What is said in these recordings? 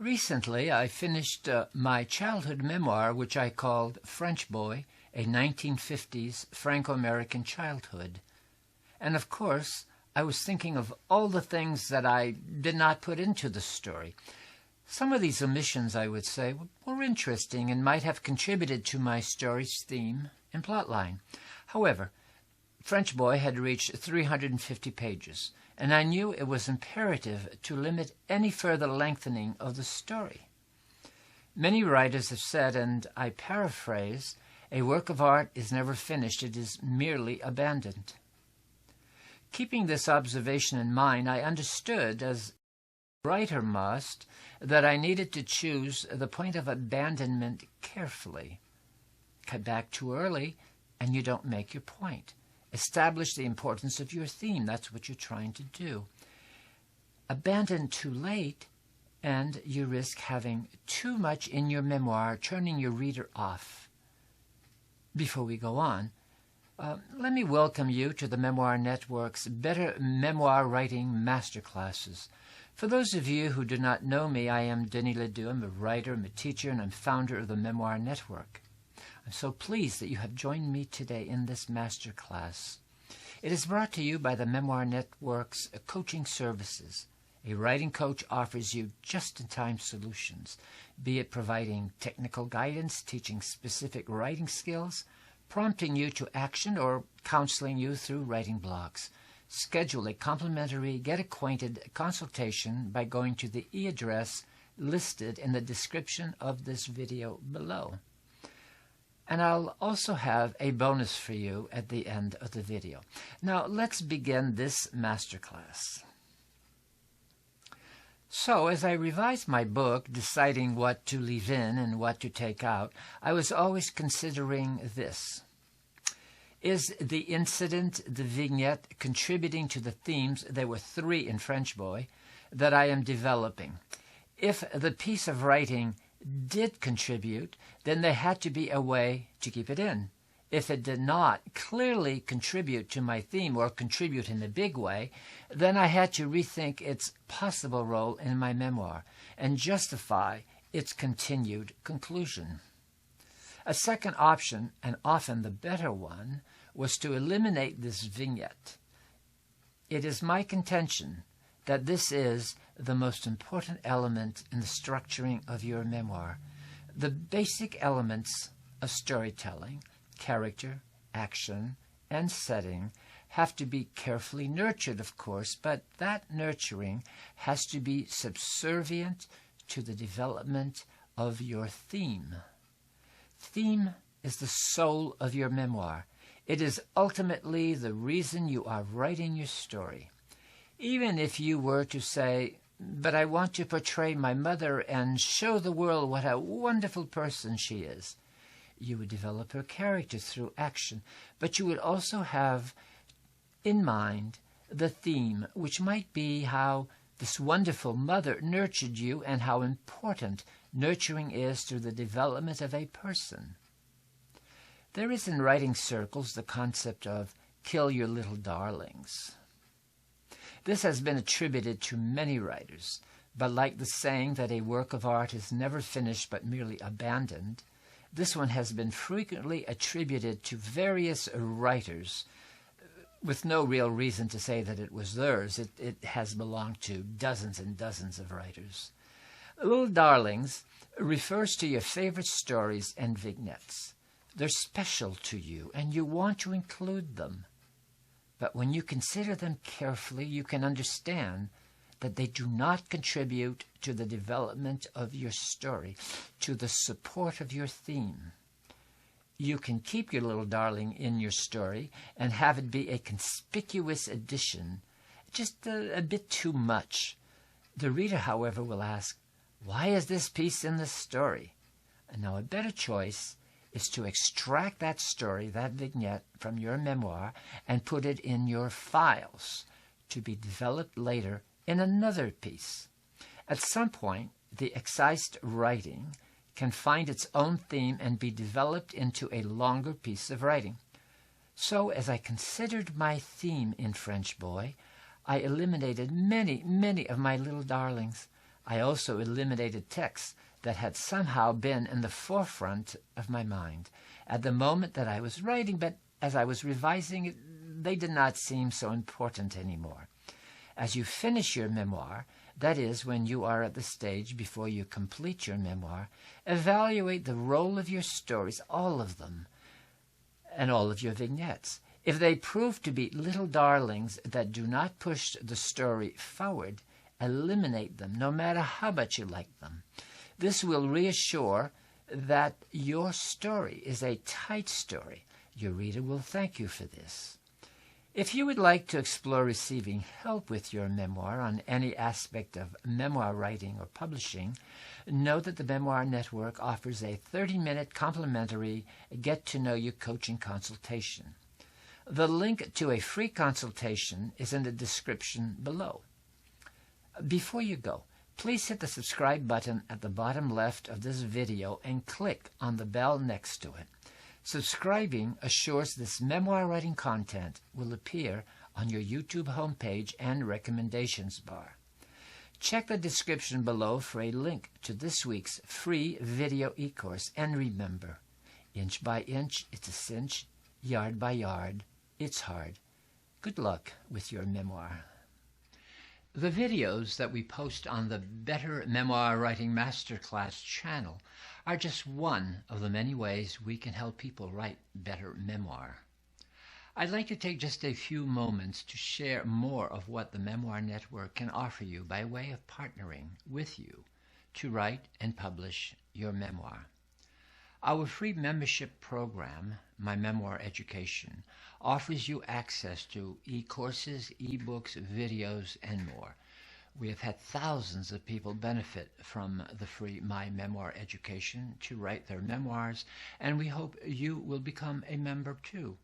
Recently, I finished my childhood memoir, which I called French Boy, a 1950s Franco-American Childhood. And of course, I was thinking of all the things that I did not put into the story. Some of these omissions, I would say, were interesting and might have contributed to my story's theme and plotline. However, French Boy had reached 350 pages, and I knew it was imperative to limit any further lengthening of the story. Many writers have said, and I paraphrase, a work of art is never finished, it is merely abandoned. Keeping this observation in mind, I understood, as a writer must, that I needed to choose the point of abandonment carefully. Cut back too early, and you don't make your point. Establish the importance of your theme. That's what you're trying to do. Abandon too late, and you risk having too much in your memoir, turning your reader off. Before we go on, let me welcome you to the Memoir Network's Better Memoir Writing Masterclasses. For those of you who do not know me, I am Denis Ledoux. I'm a writer, I'm a teacher, and I'm founder of the Memoir Network. I'm so pleased that you have joined me today in this masterclass. It is brought to you by the Memoir Network's coaching services. A writing coach offers you just-in-time solutions, be it providing technical guidance, teaching specific writing skills, prompting you to action, or counseling you through writing blocks. Schedule a complimentary Get Acquainted consultation by going to the e-address listed in the description of this video below. And I'll also have a bonus for you at the end of the video. Now, let's begin this masterclass. So, as I revised my book, deciding what to leave in and what to take out, I was always considering this. Is the incident, the vignette, contributing to the themes, there were 3 in French Boy, that I am developing? If the piece of writing did contribute, then there had to be a way to keep it in. If it did not clearly contribute to my theme or contribute in a big way, then I had to rethink its possible role in my memoir and justify its continued conclusion. A second option, and often the better one, was to eliminate this vignette. It is my contention that this is the most important element in the structuring of your memoir. The basic elements of storytelling, character, action, and setting have to be carefully nurtured, of course, but that nurturing has to be subservient to the development of your theme. Theme is the soul of your memoir. It is ultimately the reason you are writing your story. Even if you were to say, but I want to portray my mother and show the world what a wonderful person she is, you would develop her character through action, but you would also have in mind the theme, which might be how this wonderful mother nurtured you and how important nurturing is to the development of a person. There is in writing circles the concept of kill your little darlings. This has been attributed to many writers, but like the saying that a work of art is never finished but merely abandoned, this one has been frequently attributed to various writers with no real reason to say that it was theirs. It has belonged to dozens and dozens of writers. Little Darlings refers to your favorite stories and vignettes. They're special to you, and you want to include them. But when you consider them carefully, you can understand that they do not contribute to the development of your story, to the support of your theme. You can keep your little darling in your story and have it be a conspicuous addition, just a bit too much. The reader, however, will ask, why is this piece in the story? And now a better choice is to extract that story, that vignette, from your memoir and put it in your files to be developed later in another piece. At some point, the excised writing can find its own theme and be developed into a longer piece of writing. So, as I considered my theme in French Boy, I eliminated many of my little darlings. I also eliminated texts that had somehow been in the forefront of my mind at the moment that I was writing, but as I was revising it, they did not seem so important anymore. As you finish your memoir, that is, when you are at the stage before you complete your memoir, evaluate the role of your stories, all of them, and all of your vignettes. If they prove to be little darlings that do not push the story forward, eliminate them, no matter how much you like them. This will reassure that your story is a tight story. Your reader will thank you for this. If you would like to explore receiving help with your memoir on any aspect of memoir writing or publishing, know that the Memoir Network offers a 30-minute complimentary get-to-know-you coaching consultation. The link to a free consultation is in the description below. Before you go, please hit the subscribe button at the bottom left of this video and click on the bell next to it. Subscribing assures this memoir writing content will appear on your YouTube homepage and recommendations bar. Check the description below for a link to this week's free video e-course. And remember, inch by inch, it's a cinch, yard by yard, it's hard. Good luck with your memoir. The videos that we post on the Better Memoir Writing Masterclass channel are just one of the many ways we can help people write better memoir. I'd like to take just a few moments to share more of what the Memoir Network can offer you by way of partnering with you to write and publish your memoir. Our free membership program, My Memoir Education, offers you access to e-courses, e-books, videos, and more. We have had thousands of people benefit from the free My Memoir Education to write their memoirs, and we hope you will become a member too.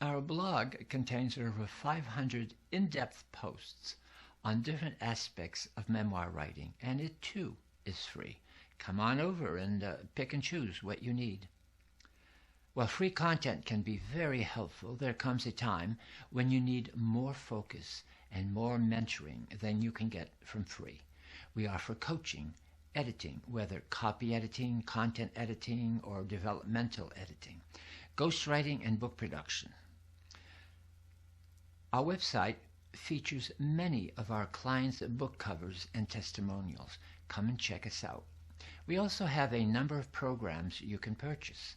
Our blog contains over 500 in-depth posts on different aspects of memoir writing, and it too is free. Come on over and pick and choose what you need. While free content can be very helpful, there comes a time when you need more focus and more mentoring than you can get from free. We offer coaching, editing, whether copy editing, content editing, or developmental editing, ghostwriting, and book production. Our website features many of our clients' book covers and testimonials. Come and check us out. We also have a number of programs you can purchase.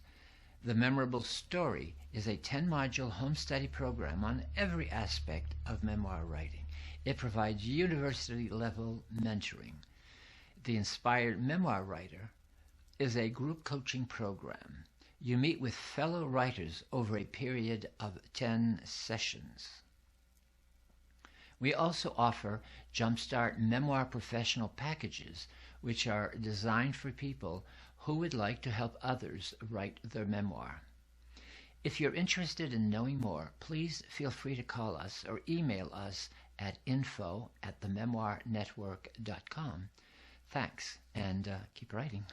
The Memorable Story is a 10-module home study program on every aspect of memoir writing. It provides university-level mentoring. The Inspired Memoir Writer is a group coaching program. You meet with fellow writers over a period of 10 sessions. We also offer Jumpstart Memoir Professional Packages, which are designed for people who would like to help others write their memoir. If you're interested in knowing more, please feel free to call us or email us at info@thememoirnetwork.com. Thanks, and keep writing.